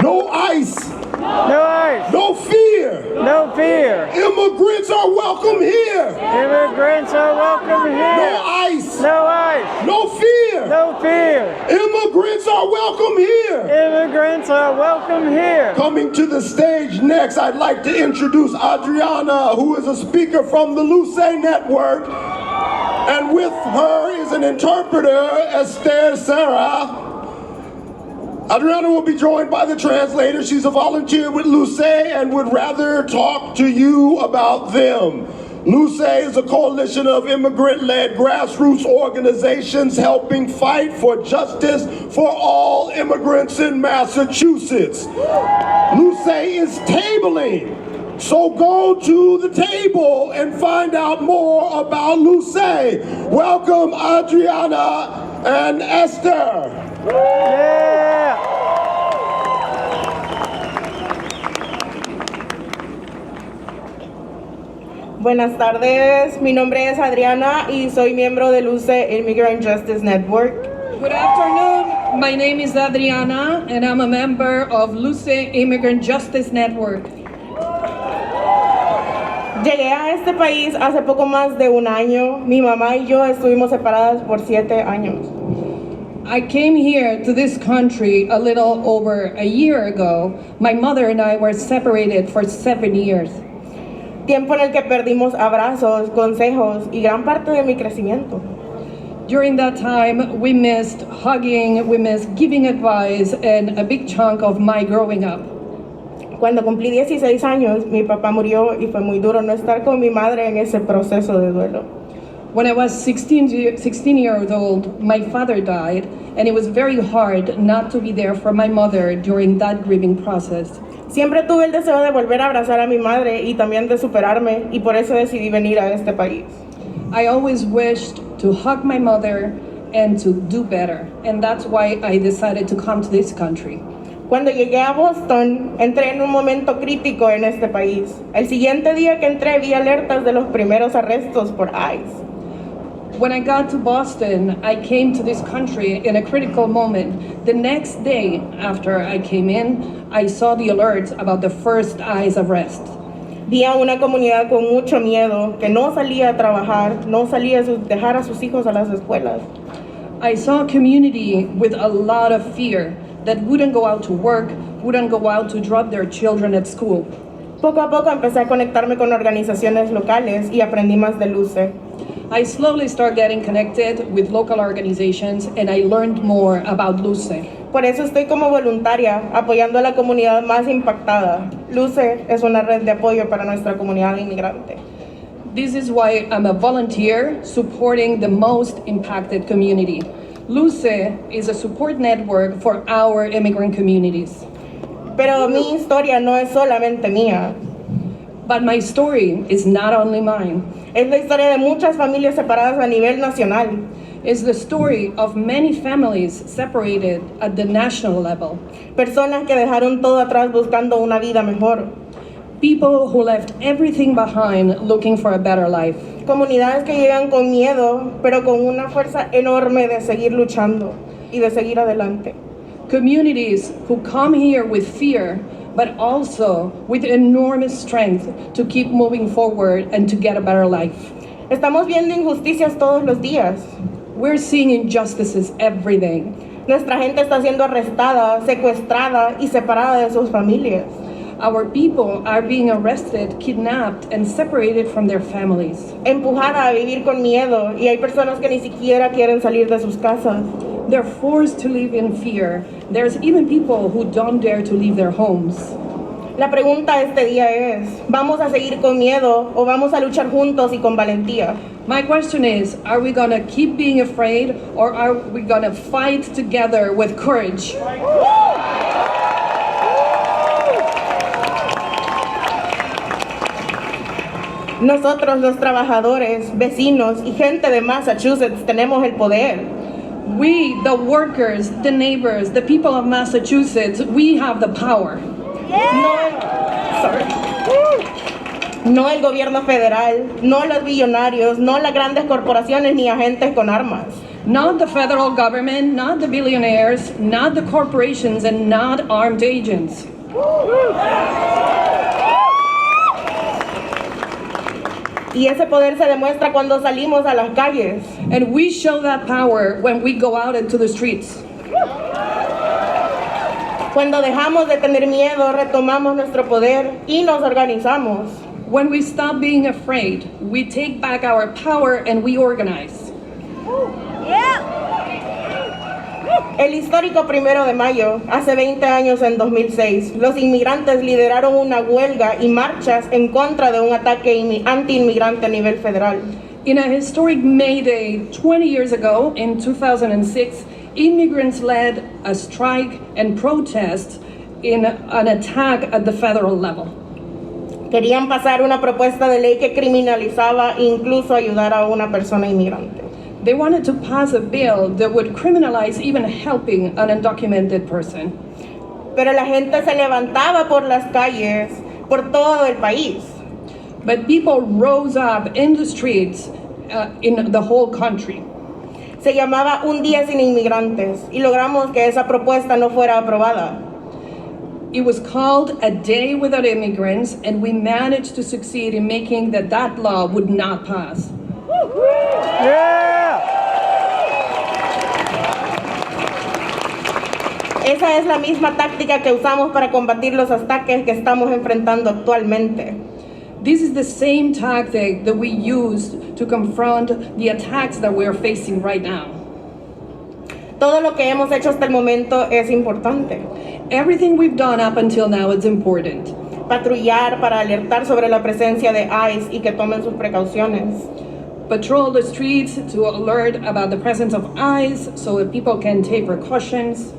No ICE. No ICE. No fear. No fear. Immigrants are welcome here. Immigrants are welcome here. No ICE. No ICE. No fear. No fear. Immigrants are welcome here. Immigrants are welcome here. Coming to the stage next, I'd like to introduce Adriana, who is a speaker from the Luce Network. And with her is an interpreter, Esther Sarah. Adriana will be joined by the translator. She's a volunteer with Luce and would rather talk to you about them. Luce is a coalition of immigrant-led grassroots organizations helping fight for justice for all immigrants in Massachusetts. Luce is tabling. So go to the table and find out more about Luce. Welcome, Adriana and Esther. Yeah. Buenas tardes, mi nombre es Adriana y soy miembro de Luce Immigrant Justice Network. Good afternoon, my name is Adriana and I'm a member of Luce Immigrant Justice Network. Llegué a este país hace poco más de un año. Mi mamá y yo estuvimos separadas por 7 años. I came here to this country a little over a year ago. My mother and I were separated for 7 years. Tiempo en el que perdimos abrazos, consejos y gran parte de mi crecimiento. During that time, we missed hugging, we missed giving advice, and a big chunk of my growing up. Cuando cumplí 16 años, mi papá murió y fue muy duro no estar con mi madre en ese proceso de duelo. When I was 16 years old, my father died, and it was very hard not to be there for my mother during that grieving process. Siempre tuve el deseo de volver a abrazar a mi madre y también de superarme, y por eso decidí venir a este país. I always wished to hug my mother and to do better, and that's why I decided to come to this country. Cuando llegué a Boston, entré en un momento crítico en este país. El siguiente día que entré vi alertas de los primeros arrestos por ICE. When I got to Boston, I came to this country in a critical moment. The next day after I came in, I saw the alerts about the first ICE arrest. Vi a una comunidad con mucho miedo, que no salía a trabajar, no salía a dejar a sus hijos a las escuelas. I saw a community with a lot of fear that wouldn't go out to work, wouldn't go out to drop their children at school. Poco a poco empecé a conectarme con organizaciones locales y aprendí más de Luce. I slowly started getting connected with local organizations and I learned more about Luce. Por eso estoy como voluntaria, apoyando a la comunidad más impactada. Luce es una red de apoyo para nuestra comunidad inmigrante. This is why I'm a volunteer supporting the most impacted community. Luce is a support network for our immigrant communities. Pero mi historia no es solamente mía. But my story is not only mine. Es la historia de muchas familias separadas a nivel nacional. It's the story of many families separated at the national level. Personas que dejaron todo atrás buscando una vida mejor. People who left everything behind looking for a better life. Comunidades que llegan con miedo, pero con una fuerza enorme de seguir luchando y de seguir adelante. Communities who come here with fear, but also with enormous strength to keep moving forward and to get a better life. Estamos viendo injusticias todos los días. We're seeing injustices every day. Nuestra gente está siendo arrestada, secuestrada y separada de sus familias. Our people are being arrested, kidnapped, and separated from their families. Empujada a vivir con miedo y hay personas que ni siquiera quieren salir de sus casas. They're forced to live in fear. There's even people who don't dare to leave their homes. La pregunta este día es, ¿vamos a seguir con miedo o vamos a luchar juntos y con valentía? My question is, are we gonna keep being afraid or are we gonna fight together with courage? Nosotros los trabajadores, vecinos y gente de Massachusetts tenemos el poder. We, the workers, the neighbors, the people of Massachusetts, we have the power. No el gobierno federal, no los billonarios, no las grandes corporaciones ni agentes con armas. Not the federal government, not the billionaires, not the corporations, and not armed agents. Y ese poder se demuestra cuando salimos a las calles. And we show that power when we go out into the streets. Cuando dejamos de tener miedo, retomamos nuestro poder y nos organizamos. When we stop being afraid, we take back our power and we organize. El histórico 1 de mayo, hace 20 años en 2006, los inmigrantes lideraron una huelga y marchas en contra de un ataque anti-inmigrante a nivel federal. In a historic May Day 20 years ago, in 2006, immigrants led a strike and protest in an attack at the federal level. Querían pasar una propuesta de ley que criminalizaba e incluso ayudar a una persona inmigrante. They wanted to pass a bill that would criminalize even helping an undocumented person. Pero la gente se levantaba por las calles, por todo el país. But people rose up in the streets in the whole country. Se llamaba Un Día Sin Inmigrantes y logramos que esa propuesta no fuera aprobada. It was called A Day Without Immigrants, and we managed to succeed in making that law would not pass. Yeah! Esa es la misma táctica que usamos para combatir los ataques que estamos enfrentando actualmente. This is the same tactic that we used to confront the attacks that we are facing right now. Todo lo que hemos hecho hasta el momento es importante. Everything we've done up until now is important. Patrullar para alertar sobre la presencia de ICE y que tomen sus precauciones. Patrol the streets to alert about the presence of ICE so that people can take precautions.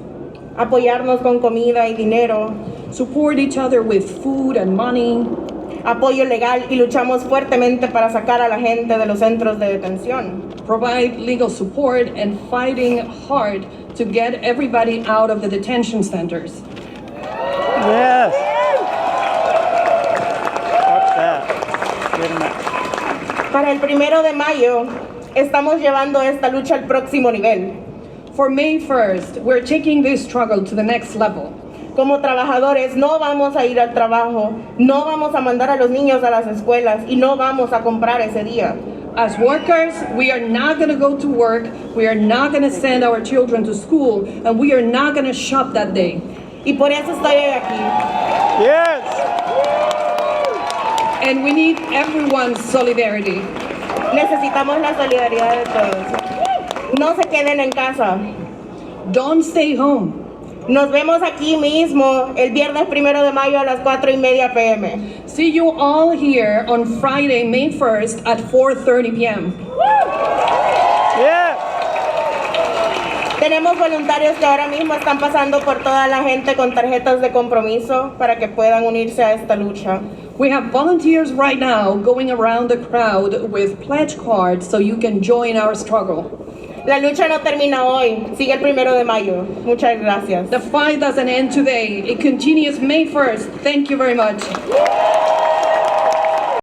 Apoyarnos con comida y dinero. Support each other with food and money. Apoyo legal y luchamos fuertemente para sacar a la gente de los centros de detención. Provide legal support and fighting hard to get everybody out of the detention centers. Yes! Fuck that. Get 'em out. Para el 1 de mayo, estamos llevando esta lucha al próximo nivel. For May 1st, we're taking this struggle to the next level. Como trabajadores no vamos a ir al trabajo, no vamos a mandar a los niños a las escuelas y no vamos a comprar ese día. As workers, we are not going to go to work, we are not going to send our children to school, and we are not going to shop that day. Y por eso estoy aquí. Yes! And we need everyone's solidarity. Necesitamos la solidaridad de todos. No se queden en casa. Don't stay home. Nos vemos aquí mismo el viernes 1 de mayo a las 4:30 p.m. See you all here on Friday, May 1st at 4:30 p.m. Yes! Tenemos voluntarios que ahora mismo están pasando por toda la gente con tarjetas de compromiso para que puedan unirse a esta lucha. We have volunteers right now going around the crowd with pledge cards so you can join our struggle. La lucha no termina hoy, sigue el 1 de mayo. Muchas gracias. The fight doesn't end today. It continues May 1st. Thank you very much.